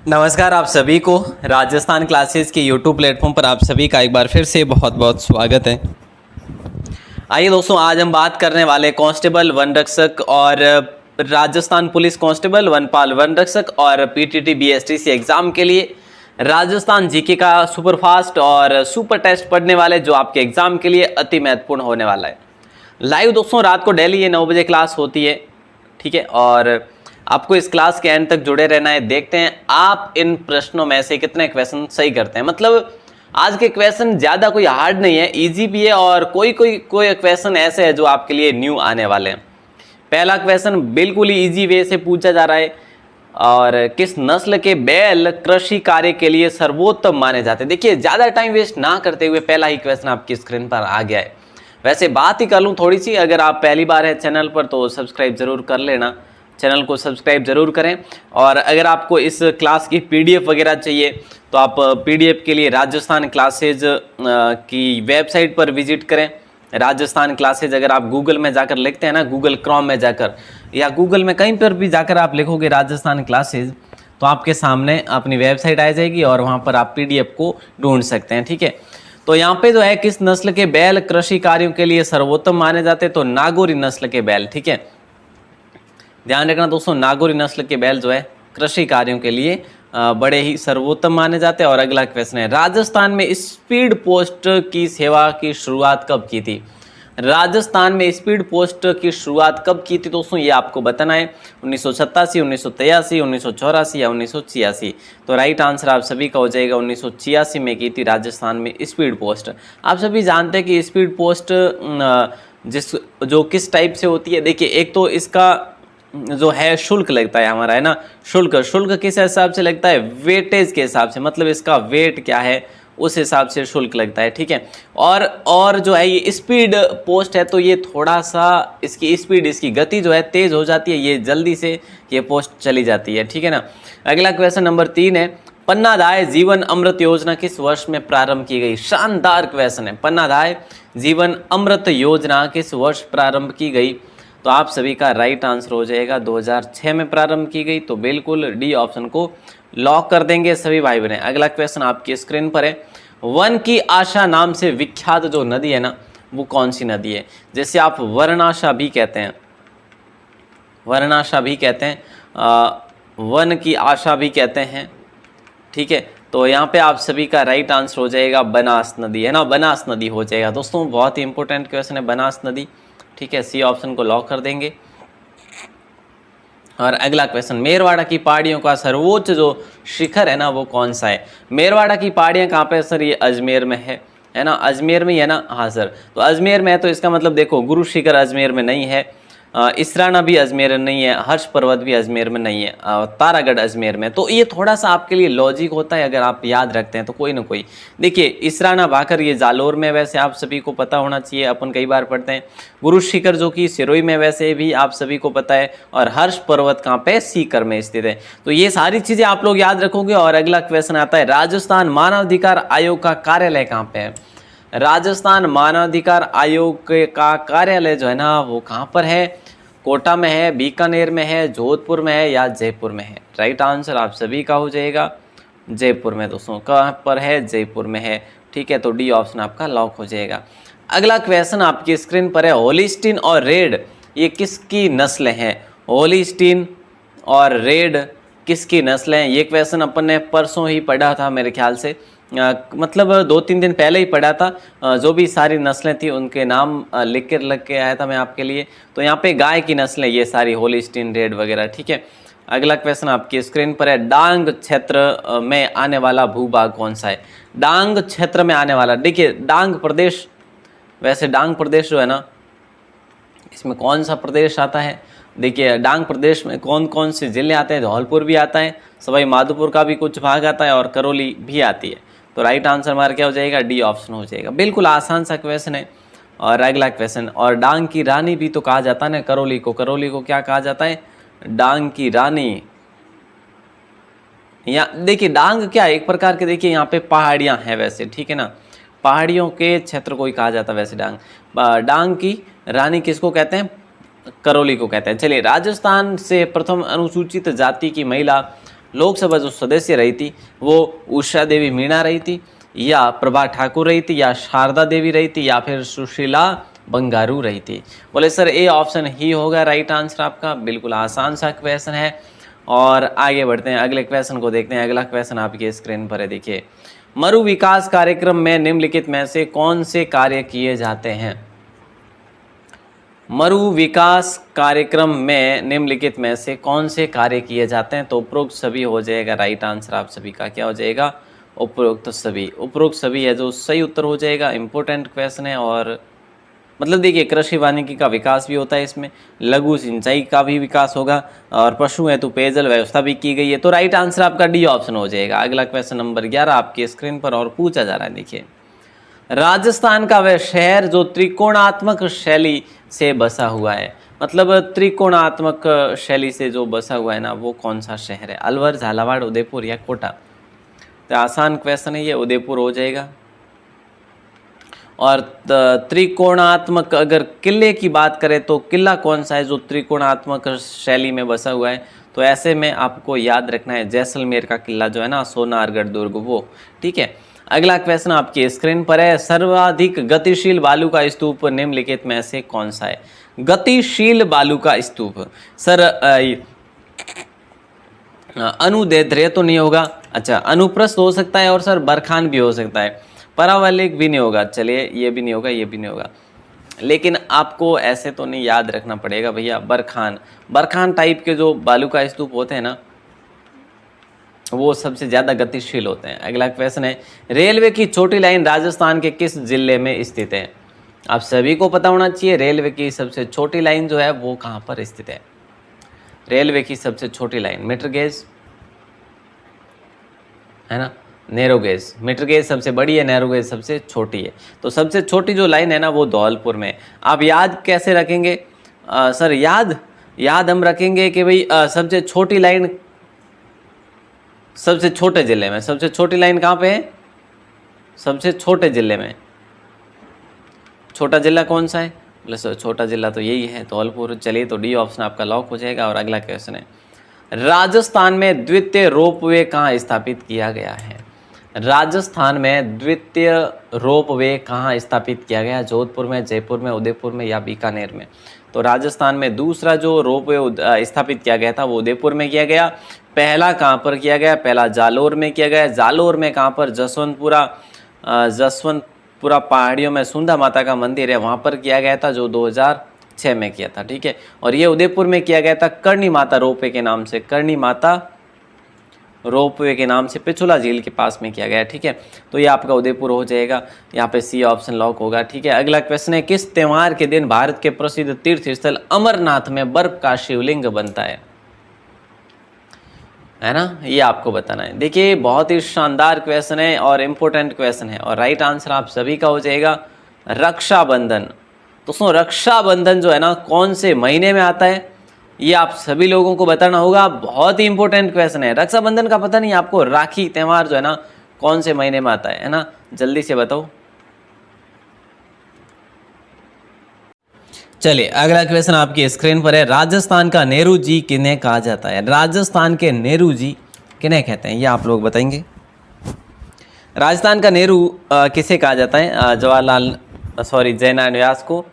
नमस्कार आप सभी को राजस्थान क्लासेस के यूट्यूब प्लेटफॉर्म पर आप सभी का एक बार फिर से बहुत बहुत स्वागत है। आइए दोस्तों, आज हम बात करने वाले कांस्टेबल वन रक्षक और राजस्थान पुलिस कांस्टेबल वनपाल वन रक्षक और पीटीटी बीएसटीसी एग्जाम के लिए राजस्थान जीके का सुपरफास्ट और सुपर टेस्ट पढ़ने वाले, जो आपके एग्जाम के लिए अति महत्वपूर्ण होने वाला है। लाइव दोस्तों रात को डेली ये 9 बजे क्लास होती है, ठीक है, और आपको इस क्लास के एंड तक जुड़े रहना है। देखते हैं आप इन प्रश्नों में से कितने क्वेश्चन सही करते हैं। मतलब आज के क्वेश्चन ज़्यादा कोई हार्ड नहीं है, इजी भी है, और कोई क्वेश्चन ऐसे है जो आपके लिए न्यू आने वाले हैं। पहला क्वेश्चन बिल्कुल ही इजी वे से पूछा जा रहा है, और किस नस्ल के बैल कृषि कार्य के लिए सर्वोत्तम माने जाते हैं। देखिए, ज़्यादा टाइम वेस्ट ना करते हुए पहला ही क्वेश्चन आपकी स्क्रीन पर आ गया है। वैसे बात ही कर लूँ थोड़ी सी, अगर आप पहली बार है चैनल पर तो सब्सक्राइब जरूर कर लेना, चैनल को सब्सक्राइब जरूर करें। और अगर आपको इस क्लास की पीडीएफ वगैरह चाहिए तो आप पीडीएफ के लिए राजस्थान क्लासेज की वेबसाइट पर विजिट करें। राजस्थान क्लासेज अगर आप गूगल में जाकर लिखते हैं ना, गूगल क्रोम में जाकर या गूगल में कहीं पर भी जाकर आप लिखोगे राजस्थान क्लासेज, तो आपके सामने अपनी वेबसाइट आ जाएगी और वहाँ पर आप पीडीएफ को ढूंढ सकते हैं, ठीक है। तो यहाँ पे जो है, किस नस्ल के बैल कृषि कार्यों के लिए सर्वोत्तम माने जाते हैं, तो नागौरी नस्ल के बैल, ठीक है। ध्यान रखना दोस्तों, नागौरी नस्ल के बैल जो है कृषि कार्यों के लिए बड़े ही सर्वोत्तम माने जाते हैं। और अगला क्वेश्चन है, राजस्थान में स्पीड पोस्ट की सेवा की शुरुआत कब की थी। राजस्थान में स्पीड पोस्ट की शुरुआत कब की थी दोस्तों, ये आपको बताना है। 1987, 1983, 1984 या 1986। तो राइट आंसर आप सभी का हो जाएगा 1986 में की थी राजस्थान में स्पीड पोस्ट। आप सभी जानते हैं कि स्पीड पोस्ट जो किस टाइप से होती है। देखिए, एक तो इसका जो है शुल्क लगता है हमारा, है ना। शुल्क किस हिसाब से लगता है, वेटेज के हिसाब से, मतलब इसका वेट क्या है उस हिसाब से शुल्क लगता है, ठीक है। और जो है ये स्पीड पोस्ट है, तो ये थोड़ा सा इसकी स्पीड, इसकी गति जो है तेज हो जाती है, ये जल्दी से ये पोस्ट चली जाती है, ठीक है ना। अगला क्वेश्चन नंबर 3 है, पन्नाधाय जीवन अमृत योजना किस वर्ष में प्रारंभ की गई। शानदार क्वेश्चन है, पन्नाधाय जीवन अमृत योजना किस वर्ष प्रारंभ की गई। तो आप सभी का राइट आंसर हो जाएगा 2006 में प्रारंभ की गई। तो बिल्कुल डी ऑप्शन को लॉक कर देंगे सभी भाई बहन। अगला क्वेश्चन आपकी स्क्रीन पर है, वन की आशा नाम से विख्यात जो नदी है ना, वो कौन सी नदी है। जैसे आप वर्णाशा भी कहते हैं, वर्णाशा भी कहते हैं, वन की आशा भी कहते हैं, ठीक है। तो यहाँ पे आप सभी का राइट आंसर हो जाएगा बनास नदी, है ना, बनास नदी हो जाएगा दोस्तों। बहुत ही इंपॉर्टेंट क्वेश्चन है बनास नदी, ठीक है। सी ऑप्शन को लॉक कर देंगे। और अगला क्वेश्चन, मेरवाड़ा की पहाड़ियों का सर्वोच्च जो शिखर है ना, वो कौन सा है। मेरवाड़ा की पहाड़ियाँ कहाँ पे सर, ये अजमेर में है ना, अजमेर में ही है ना। हाँ सर, तो अजमेर में है, तो इसका मतलब देखो, गुरु शिखर अजमेर में नहीं है, इसराना भी अजमेर में नहीं है, हर्ष पर्वत भी अजमेर में नहीं है, तारागढ़ अजमेर में। तो ये थोड़ा सा आपके लिए लॉजिक होता है, अगर आप याद रखते हैं तो कोई ना कोई। देखिए, इसराना भाकर ये जालोर में, वैसे आप सभी को पता होना चाहिए, अपन कई बार पढ़ते हैं। गुरु शिखर जो कि सिरोही में, वैसे भी आप सभी को पता है। और हर्ष पर्वत कहाँ पे, सीकर में स्थित है। तो ये सारी चीजें आप लोग याद रखोगे। और अगला क्वेश्चन आता है, राजस्थान मानवाधिकार आयोग का कार्यालय कहाँ पे है। राजस्थान मानवाधिकार आयोग का कार्यालय जो है ना, वो कहाँ पर है। कोटा में है, बीकानेर में है, जोधपुर में है या जयपुर में है। राइट आंसर आप सभी का हो जाएगा जयपुर में दोस्तों। कहाँ पर है, जयपुर में है, ठीक है। तो डी ऑप्शन आपका लॉक हो जाएगा। अगला क्वेश्चन आपकी स्क्रीन पर है, होलिस्टीन और रेड ये किसकी नस्ल हैं। होलिस्टीन और रेड किसकी नस्ल हैं। ये क्वेश्चन अपन ने परसों ही पढ़ा था मेरे ख्याल से, मतलब 2-3 दिन पहले ही पढ़ा था। जो भी सारी नस्लें थी उनके नाम लिख के आया था मैं आपके लिए। तो यहाँ पे गाय की नस्लें ये सारी, होलिस्टीन, रेड वगैरह, ठीक है। अगला क्वेश्चन आपकी स्क्रीन पर है, डांग क्षेत्र में आने वाला भूभाग कौन सा है। डांग क्षेत्र में आने वाला, देखिए डांग प्रदेश, वैसे डांग प्रदेश जो है ना, इसमें कौन सा प्रदेश आता है। देखिए, डांग प्रदेश में कौन कौन से जिले आते हैं। धौलपुर भी आता है, सवाई माधोपुर का भी कुछ भाग आता है, और करौली भी आती है। तो राइट आंसर हमारा क्या हो जाएगा, डी ऑप्शन हो जाएगा। बिल्कुल आसान सा क्वेश्चन है। और अगला क्वेश्चन, और डांग की रानी भी तो कहा जाता है ना करौली को। करौली को क्या कहा जाता है, डांग की रानी। या देखिए, डांग क्या एक प्रकार के, देखिए यहाँ पे पहाड़ियाँ हैं वैसे, ठीक है ना, पहाड़ियों के क्षेत्र को ही कहा जाता है वैसे डांग। डांग की रानी किसको कहते हैं, करौली को कहते हैं। चलिए, राजस्थान से प्रथम अनुसूचित जाति की महिला लोकसभा जो सदस्य रही थी वो उषा देवी मीणा रही थी, या प्रभा ठाकुर रही थी, या शारदा देवी रही थी, या फिर सुशीला बंगारू रही थी। बोले सर ए ऑप्शन ही होगा राइट आंसर आपका। बिल्कुल आसान सा क्वेश्चन है। और आगे बढ़ते हैं, अगले क्वेश्चन को देखते हैं। अगला क्वेश्चन आपकी स्क्रीन पर है, देखिए। मरु विकास कार्यक्रम में निम्नलिखित में से कौन से कार्य किए जाते हैं? मरु विकास कार्यक्रम में निम्नलिखित में से कौन से कार्य किए जाते हैं? तो उपरोक्त सभी हो जाएगा राइट आंसर आप सभी का। क्या हो जाएगा? उपरोक्त सभी। उपरोक्त सभी है जो सही उत्तर हो जाएगा। इंपॉर्टेंट क्वेश्चन है। और मतलब देखिए, कृषि वानिकी का विकास भी होता है इसमें, लघु सिंचाई का भी विकास होगा, और पशु हेतु पेयजल व्यवस्था भी की गई है। तो राइट आंसर आपका डी ऑप्शन हो जाएगा। अगला क्वेश्चन नंबर 11 आपकी स्क्रीन पर और पूछा जा रहा है, देखिए। राजस्थान का वह शहर जो त्रिकोणात्मक शैली से बसा हुआ है, मतलब त्रिकोणात्मक शैली से जो बसा हुआ है ना, वो कौन सा शहर है? अलवर, झालावाड़, उदयपुर या कोटा? तो आसान क्वेश्चन है ये, उदयपुर हो जाएगा। और त्रिकोणात्मक अगर किले की बात करें तो किला कौन सा है जो त्रिकोणात्मक शैली में बसा हुआ है? तो ऐसे में आपको याद रखना है जैसलमेर का किला जो है ना, सोनारगढ़ दुर्ग, वो। ठीक है। अगला क्वेश्चन आपकी स्क्रीन पर है, सर्वाधिक गतिशील बालू का स्तूप निम्नलिखित में से कौन सा है? गतिशील बालू का स्तूप सर अनुदैर्ध्य तो नहीं होगा। अच्छा, अनुप्रस्थ हो सकता है, और सर बरखान भी हो सकता है। परावैलिक भी नहीं होगा। चलिए, ये भी नहीं होगा, ये भी नहीं होगा। लेकिन आपको ऐसे तो नहीं याद रखना पड़ेगा भैया। बरखान टाइप के जो बालू का स्तूप होते हैं ना, वो सबसे ज़्यादा गतिशील होते हैं। अगला क्वेश्चन है, रेलवे की छोटी लाइन राजस्थान के किस जिले में स्थित है? आप सभी को पता होना चाहिए, रेलवे की सबसे छोटी लाइन जो है वो कहाँ पर स्थित है? रेलवे की सबसे छोटी लाइन मीटर गेज है ना, नैरो गेज। मीटर गेज सबसे बड़ी है, नैरो गेज सबसे छोटी है। तो सबसे छोटी जो लाइन है ना, वो धौलपुर में। आप याद कैसे रखेंगे? सर याद हम रखेंगे कि भाई सबसे छोटी लाइन सबसे छोटे जिले में। सबसे छोटी लाइन कहाँ पे है? सबसे छोटे जिले में। छोटा जिला कौन सा है? बोले सर छोटा जिला तो यही है, धौलपुर। चलिए, तो डी ऑप्शन आपका लॉक हो जाएगा। और अगला क्वेश्चन है, राजस्थान में द्वितीय रोपवे कहाँ स्थापित किया गया है? राजस्थान में द्वितीय रोपवे कहाँ स्थापित किया गया? जोधपुर में, जयपुर में, उदयपुर में या बीकानेर में? तो राजस्थान में दूसरा जो रोपवे स्थापित किया गया था वो उदयपुर में किया गया। पहला कहाँ पर किया गया? पहला जालोर में किया गया। जालोर में कहाँ पर? जसवंतपुरा पहाड़ियों में सुंधा माता का मंदिर है, वहाँ पर किया गया था, जो 2006 में किया था। ठीक है। और ये उदयपुर में किया गया था करणी माता रोपवे के नाम से। करणी माता रोपवे के नाम से पिछोला झील के पास में किया गया। ठीक है। तो ये आपका उदयपुर हो जाएगा। यहाँ पे सी ऑप्शन लॉक होगा। ठीक है। अगला क्वेश्चन है, किस त्योहार के दिन भारत के प्रसिद्ध तीर्थ स्थल अमरनाथ में बर्फ का शिवलिंग बनता है ना? ये आपको बताना है। देखिए, बहुत ही शानदार क्वेश्चन है और इम्पोर्टेंट क्वेश्चन है। और राइट आंसर आप सभी का हो जाएगा रक्षाबंधन। दोस्तों, रक्षाबंधन जो है ना, कौन से महीने में आता है, ये आप सभी लोगों को बताना होगा। बहुत ही इंपॉर्टेंट क्वेश्चन है। रक्षाबंधन का पता नहीं आपको? राखी त्यौहार जो है ना, कौन से महीने में आता है ना? जल्दी से बताओ। चलिए, अगला क्वेश्चन आपकी स्क्रीन पर है, राजस्थान का नेहरू जी किन्हें कहा जाता है? राजस्थान के नेहरू जी किन्हें कहते हैं, ये आप लोग बताएंगे। राजस्थान का नेहरू किसे कहा जाता है? जयनारायण व्यास को,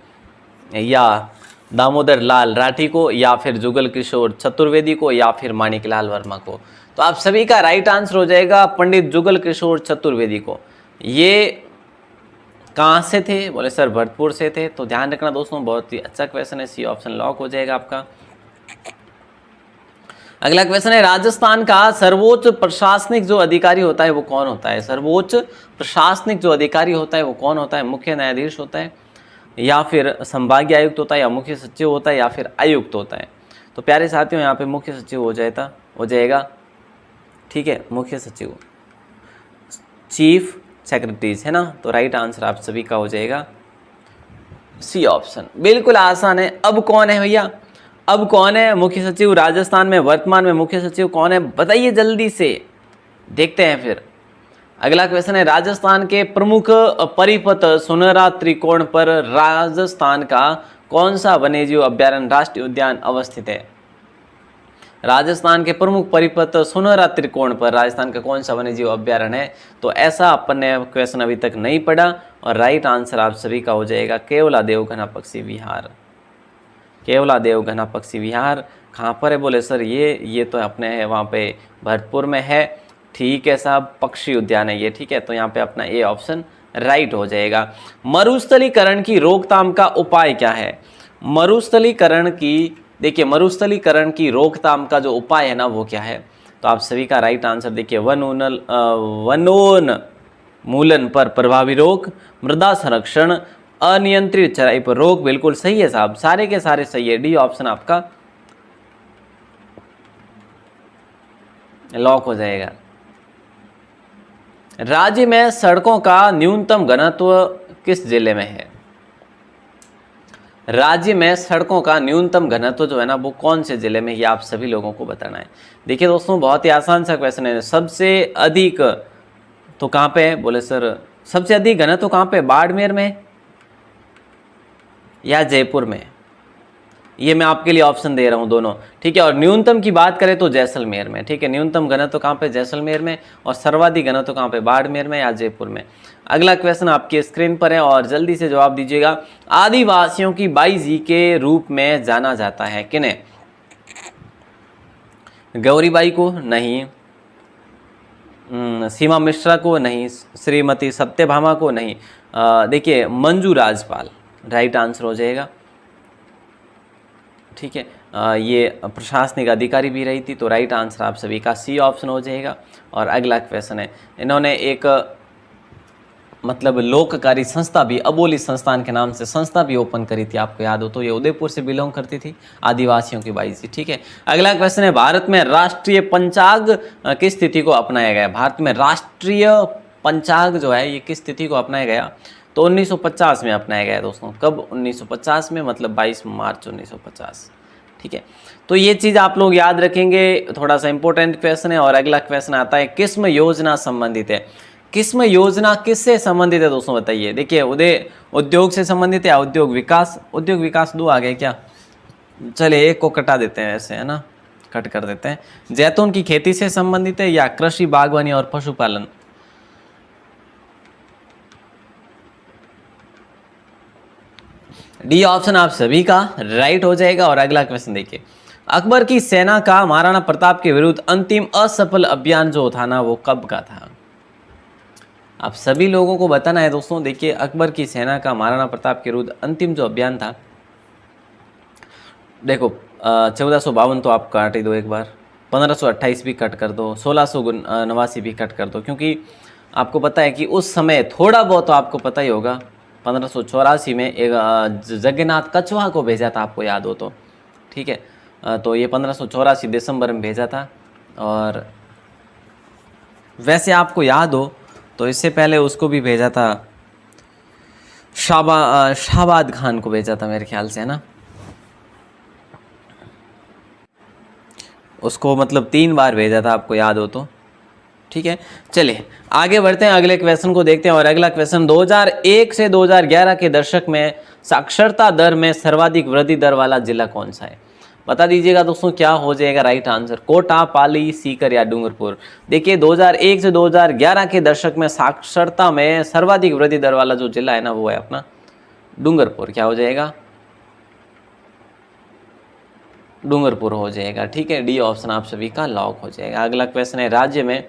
या दामोदर लाल राठी को, या फिर जुगल किशोर चतुर्वेदी को, या फिर माणिकलाल वर्मा को? तो आप सभी का राइट आंसर हो जाएगा पंडित जुगल किशोर चतुर्वेदी को। ये कहाँ से थे? बोले सर भरतपुर से थे। तो ध्यान रखना दोस्तों, बहुत ही अच्छा क्वेश्चन है। सी ऑप्शन लॉक हो जाएगा आपका। अगला क्वेश्चन है, राजस्थान का सर्वोच्च प्रशासनिक जो अधिकारी होता है वो कौन होता है? सर्वोच्च प्रशासनिक जो अधिकारी होता है वो कौन होता है? मुख्य न्यायाधीश होता है, या फिर संभागीय आयुक्त होता है, या मुख्य सचिव होता है, या फिर आयुक्त होता है? तो प्यारे साथियों, यहाँ पे मुख्य सचिव हो जाएगा। ठीक है, मुख्य सचिव, चीफ सेक्रेटरीज है ना। तो राइट आंसर आप सभी का हो जाएगा सी ऑप्शन। बिल्कुल आसान है। अब कौन है भैया? अब कौन है मुख्य सचिव राजस्थान में? वर्तमान में मुख्य सचिव कौन है, बताइए जल्दी से, देखते हैं फिर। अगला क्वेश्चन है, राजस्थान के प्रमुख परिपथ सुनहरा त्रिकोण पर राजस्थान का कौन सा वन्यजीव अभ्यारण्य राष्ट्रीय उद्यान अवस्थित है? राजस्थान के प्रमुख परिपथ सुनहरा त्रिकोण पर राजस्थान का कौन सा वन्यजीव अभ्यारण्य है? तो ऐसा अपन ने क्वेश्चन अभी तक नहीं पढ़ा और राइट आंसर आप सभी का हो जाएगा केवलादेव घना पक्षी विहार। केवलादेव घना पक्षी विहार कहाँ पर है? बोले सर ये तो अपने है वहाँ पे भरतपुर में है। ठीक है साहब, पक्षी उद्यान है ये। ठीक है, तो यहाँ पे अपना ए ऑप्शन राइट हो जाएगा। मरुस्थलीकरण की रोकथाम का उपाय क्या है? मरुस्थलीकरण की, देखिए मरुस्थलीकरण की रोकथाम का जो उपाय है ना वो क्या है? तो आप सभी का राइट आंसर देखिए वनोन्मूलन पर प्रभावी रोक, मृदा संरक्षण, अनियंत्रित चराई पर रोक। बिल्कुल सही है साहब, सारे के सारे सही है। डी ऑप्शन आपका लॉक हो जाएगा। राज्य में सड़कों का न्यूनतम घनत्व किस जिले में है? राज्य में सड़कों का न्यूनतम घनत्व जो है ना वो कौन से जिले में, ये आप सभी लोगों को बताना है। देखिए दोस्तों, बहुत ही आसान सा क्वेश्चन है। सबसे अधिक तो कहाँ पे है? बोले सर सबसे अधिक घनत्व कहाँ पे? बाड़मेर में या जयपुर में? ये मैं आपके लिए ऑप्शन दे रहा हूँ दोनों। ठीक है, और न्यूनतम की बात करें तो जैसलमेर में। ठीक है, न्यूनतम घनत्व कहाँ पे? जैसलमेर में। और सर्वाधिक घनत्व कहाँ पे? बाड़मेर में या जयपुर में। अगला क्वेश्चन आपकी स्क्रीन पर है और जल्दी से जवाब दीजिएगा। आदिवासियों की बाई जी के रूप में जाना जाता है किन्हें? गौरीबाई को? नहीं। सीमा मिश्रा को? नहीं। श्रीमती सत्यभामा को? नहीं। देखिए मंजू राजपाल राइट आंसर हो जाएगा। ठीक है, ये प्रशासनिक अधिकारी भी रही थी, तो राइट आंसर आप सभी का सी ऑप्शन हो जाएगा। और अगला क्वेश्चन है, इन्होंने एक मतलब लोककारी संस्था भी, अबोली संस्थान के नाम से संस्था भी ओपन करी थी, आपको याद हो तो। ये उदयपुर से बिलोंग करती थी, आदिवासियों की बाई जी। ठीक है, अगला क्वेश्चन है, भारत में राष्ट्रीय पंचांग किस तिथि को अपनाया गया? भारत में राष्ट्रीय पंचांग जो है ये किस तिथि को अपनाया गया? तो 1950 में अपनाया गया दोस्तों। कब? 1950 में, मतलब 22 मार्च 1950। ठीक है, तो ये चीज़ आप लोग याद रखेंगे, थोड़ा सा इंपॉर्टेंट क्वेश्चन है। और अगला क्वेश्चन आता है, किस्म योजना संबंधित है। किस्म योजना किससे संबंधित है दोस्तों बताइए? देखिए उद्योग से संबंधित है या उद्योग विकास? उद्योग विकास दो आ गए क्या? चलिए एक को कटा देते हैं, ऐसे है ना, कट कर देते हैं। जैतून की खेती से संबंधित है या कृषि, बागवानी और पशुपालन? डी ऑप्शन आप सभी का राइट हो जाएगा। और अगला क्वेश्चन देखिए, अकबर की सेना का महाराणा प्रताप के विरुद्ध अंतिम असफल अभियान जो था ना वो कब का था? आप सभी लोगों को बताना है दोस्तों। देखिए अकबर की सेना का महाराणा प्रताप के विरुद्ध अंतिम जो अभियान था, देखो 1452 तो आप काट ही दो एक बार, 1528 भी कट कर दो, 1689 भी कट कर दो, क्योंकि आपको पता है कि उस समय थोड़ा बहुत तो आपको पता ही होगा, 1584 में एक जगन्नाथ कछवा को भेजा था, आपको याद हो तो। ठीक है, तो ये 1584 दिसंबर में भेजा था। और वैसे आपको याद हो तो इससे पहले उसको भी भेजा था, शाहबाद खान को भेजा था मेरे ख्याल से, है ना। उसको मतलब 3 बार भेजा था, आपको याद हो तो। ठीक है, चलिए आगे बढ़ते हैं, अगले क्वेश्चन को देखते हैं। और अगला क्वेश्चन, 2001 से 2011 के दशक में साक्षरता दर में सर्वाधिक वृद्धि दर वाला जिला कौन सा है? बता दीजिएगा दोस्तों, क्या हो जाएगा राइट आंसर? कोटा, पाली, सीकर या डूंगरपुर? देखिए 2001 से 2011 के दशक में साक्षरता में सर्वाधिक वृद्धि दर वाला जो जिला है ना वो है अपना डूंगरपुर। क्या हो जाएगा? डूंगरपुर हो जाएगा। ठीक है, डी ऑप्शन आप सभी का लॉक हो जाएगा। अगला क्वेश्चन है, राज्य में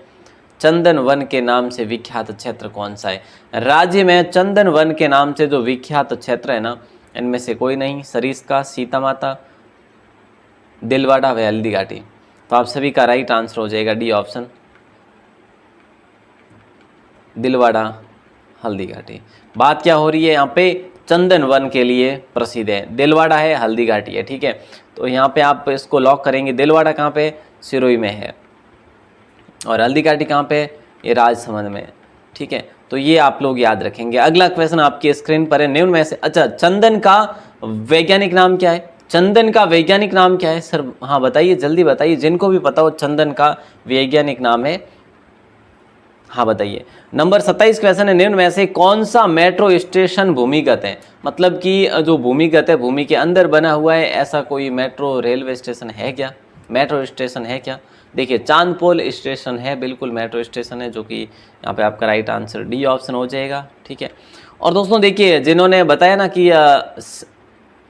चंदन वन के नाम से विख्यात क्षेत्र कौन सा है? राज्य में चंदन वन के नाम से जो विख्यात क्षेत्र है ना, इनमें से कोई नहीं, सरिस्का, सीता माता, दिलवाड़ा व हल्दी घाटी। तो आप सभी का राइट आंसर हो जाएगा डी ऑप्शन, दिलवाड़ा हल्दी घाटी। बात क्या हो रही है यहाँ पे? चंदन वन के लिए प्रसिद्ध है, दिलवाड़ा है, हल्दी घाटी है। ठीक है, तो यहाँ पे आप इसको लॉक करेंगे। दिलवाड़ा कहाँ पे? सिरोही में है। और हल्दी घाटी कहाँ पे? ये राजसमंद में। ठीक है, तो ये आप लोग याद रखेंगे। अगला क्वेश्चन आपकी स्क्रीन पर है, निम्न में से, अच्छा चंदन का वैज्ञानिक नाम क्या है? चंदन का वैज्ञानिक नाम क्या है सर? हाँ बताइए, जल्दी बताइए, जिनको भी पता हो चंदन का वैज्ञानिक नाम है, हाँ बताइए। नंबर 27 क्वेश्चन है, निम्न में से कौन सा मेट्रो स्टेशन भूमिगत है? मतलब कि जो भूमिगत है, भूमि के अंदर बना हुआ है, ऐसा कोई मेट्रो रेलवे स्टेशन है क्या? मेट्रो स्टेशन है क्या? देखिए चांदपोल स्टेशन है, बिल्कुल मेट्रो स्टेशन है, जो कि यहाँ पे आपका राइट आंसर डी ऑप्शन हो जाएगा। ठीक है। और दोस्तों देखिए जिन्होंने बताया ना कि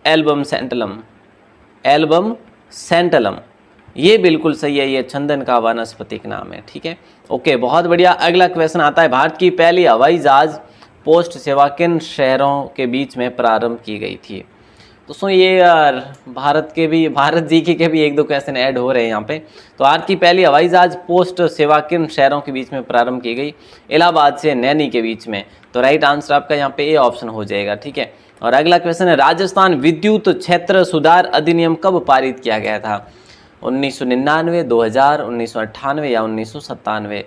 एल्बम सेंटलम, ये बिल्कुल सही है, ये चंदन का वानस्पतिक नाम है। ठीक है, ओके, बहुत बढ़िया। अगला क्वेश्चन आता है, भारत की पहली हवाई जहाज पोस्ट सेवा किन शहरों के बीच में प्रारंभ की गई थी? दोस्तों ये यार भारत जी के भी एक दो क्वेश्चन ऐड हो रहे हैं यहाँ पे। तो भारत की पहली हवाई जहाज पोस्ट सेवा किन शहरों के बीच में प्रारंभ की गई? इलाहाबाद से नैनी के बीच में। तो राइट आंसर आपका यहाँ पे ए ऑप्शन हो जाएगा। ठीक है। और अगला क्वेश्चन है, राजस्थान विद्युत क्षेत्र सुधार अधिनियम कब पारित किया गया था? 1999, 2000, 1998 या 1997?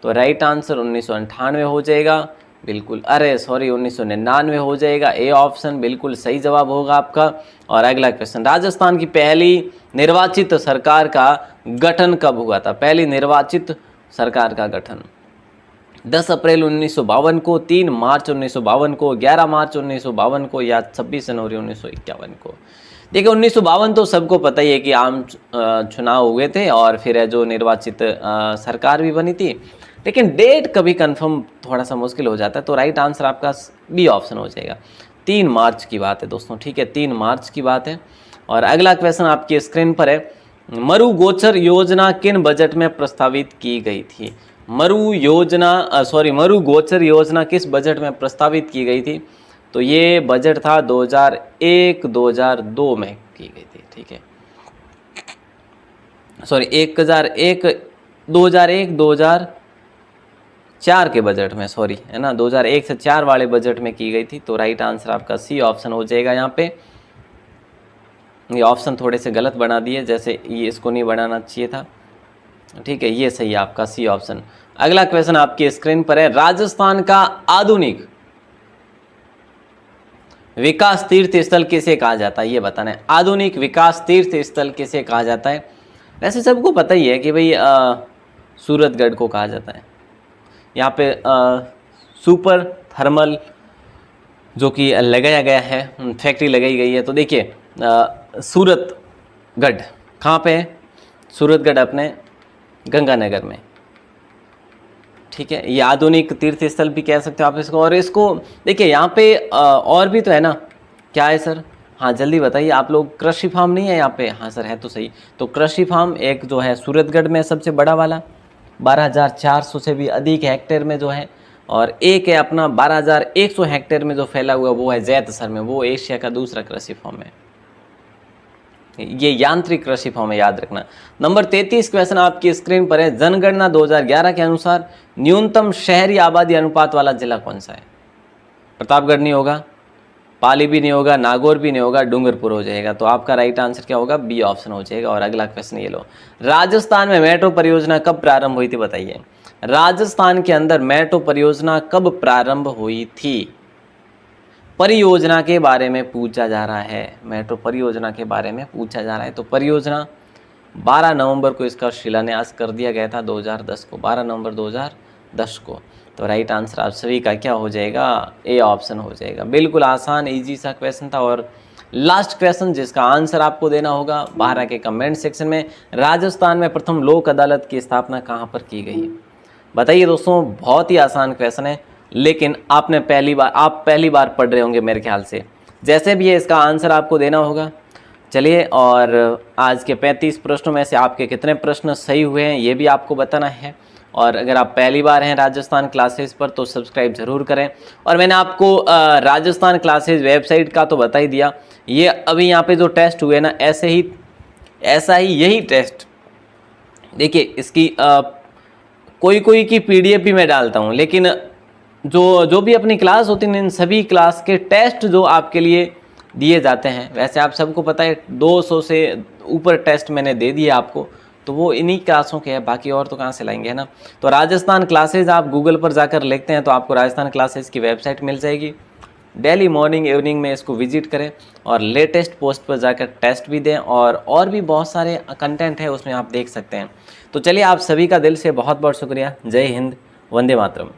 तो राइट आंसर 1998 हो जाएगा, बिल्कुल। अरे सॉरी, 1999 हो जाएगा, ए ऑप्शन बिल्कुल सही जवाब होगा आपका। और अगला क्वेश्चन, राजस्थान की पहली निर्वाचित सरकार का गठन कब हुआ था? पहली निर्वाचित सरकार का गठन 10 अप्रैल 1952 को, 3 मार्च 1952 को, 11 मार्च 1952 को या 26 जनवरी 1951 को? देखिए 1952 तो सबको पता ही है कि आम चुनाव हुए थे और फिर जो निर्वाचित सरकार भी बनी थी, लेकिन डेट कभी कंफर्म थोड़ा सा मुश्किल हो जाता है। तो राइट आंसर आपका बी ऑप्शन हो जाएगा, 3 मार्च की बात है दोस्तों। ठीक है, 3 मार्च की बात है। और अगला क्वेश्चन आपकी स्क्रीन पर है, मरु गोचर योजना किन बजट में प्रस्तावित की गई थी? मरु गोचर योजना किस बजट में प्रस्तावित की गई थी? तो ये बजट था 2001-2002 में की गई थी। ठीक है, सॉरी 2001-2004 के बजट में, सॉरी है ना, 2001 से 4 वाले बजट में की गई थी। तो राइट आंसर आपका सी ऑप्शन हो जाएगा। यहाँ पे ये ऑप्शन थोड़े से गलत बना दिए, जैसे ये इसको नहीं बनाना चाहिए था। ठीक है, ये सही है आपका सी ऑप्शन। अगला क्वेश्चन आपकी स्क्रीन पर है, राजस्थान का आधुनिक विकास तीर्थ स्थल किसे कहा जाता है? ये बताना है, आधुनिक विकास तीर्थ स्थल किसे कहा जाता है? वैसे सबको पता ही है कि भाई सूरतगढ़ को कहा जाता है। यहाँ पे सुपर थर्मल जो कि लगाया गया है, फैक्ट्री लगाई गई है। तो देखिए सूरतगढ़ कहाँ पे है? सूरतगढ़ अपने गंगानगर में। ठीक है, ये आधुनिक तीर्थ स्थल भी कह सकते हो आप इसको। और इसको देखिए यहाँ पे और भी तो है ना, क्या है सर? हाँ जल्दी बताइए आप लोग। कृषि फार्म नहीं है यहाँ पे? हाँ सर है तो सही। तो कृषि फार्म एक जो है सूरतगढ़ में सबसे बड़ा वाला, 12,400 से भी अधिक हेक्टेयर में जो है, और एक है अपना 12,100 हेक्टेयर में जो फैला हुआ, वो है जैतसर में, वो एशिया का दूसरा कृषि फार्म है। ये यांत्रिक कृषि फार्म है, याद रखना। नंबर 33 क्वेश्चन आपकी स्क्रीन पर है, जनगणना 2011 के अनुसार न्यूनतम शहरी आबादी अनुपात वाला जिला कौन सा है? प्रतापगढ़ नहीं होगा, पाली भी नहीं होगा, नागौर भी नहीं होगा, डूंगरपुर हो जाएगा। तो आपका राइट आंसर क्या होगा? बी ऑप्शन हो जाएगा। और अगला क्वेश्चन ये लो, राजस्थान में मेट्रो परियोजना कब प्रारंभ हुई थी? बताइए, राजस्थान के अंदर मेट्रो परियोजना कब प्रारंभ हुई थी? परियोजना के बारे में पूछा जा रहा है, मेट्रो परियोजना के बारे में पूछा जा रहा है। तो परियोजना 12 नवंबर को इसका शिलान्यास कर दिया गया था 2010 को, 12 नवंबर 2010 को। तो राइट आंसर आप सभी का क्या हो जाएगा? ए ऑप्शन हो जाएगा। बिल्कुल आसान इजी सा क्वेश्चन था। और लास्ट क्वेश्चन जिसका आंसर आपको देना होगा बाहर आके कमेंट सेक्शन में, राजस्थान में प्रथम लोक अदालत की स्थापना कहाँ पर की गई? बताइए दोस्तों, बहुत ही आसान क्वेश्चन है, लेकिन आप पहली बार पढ़ रहे होंगे मेरे ख्याल से। जैसे भी है इसका आंसर आपको देना होगा। चलिए, और आज के 35 प्रश्नों में से आपके कितने प्रश्न सही हुए हैं ये भी आपको बताना है। और अगर आप पहली बार हैं राजस्थान क्लासेस पर तो सब्सक्राइब जरूर करें। और मैंने आपको राजस्थान क्लासेस वेबसाइट का तो बता ही दिया। ये अभी यहाँ पे जो टेस्ट हुए ना, ऐसा ही यही टेस्ट, देखिए इसकी कोई की PDF भी मैं डालता हूँ, लेकिन जो भी अपनी क्लास होती है इन सभी क्लास के टेस्ट जो आपके लिए दिए जाते हैं, वैसे आप सबको पता है 200 से ऊपर टेस्ट मैंने दे दिए आपको, तो वो इन्हीं क्लासों के हैं, बाकी और तो कहाँ से लाएंगे, है ना। तो राजस्थान क्लासेज आप गूगल पर जाकर लिखते हैं तो आपको राजस्थान क्लासेज की वेबसाइट मिल जाएगी। डेली मॉर्निंग इवनिंग में इसको विजिट करें और लेटेस्ट पोस्ट पर जाकर टेस्ट भी दें, और भी बहुत सारे कंटेंट है उसमें आप देख सकते हैं। तो चलिए, आप सभी का दिल से बहुत बहुत शुक्रिया। जय हिंद, वंदे मातरम।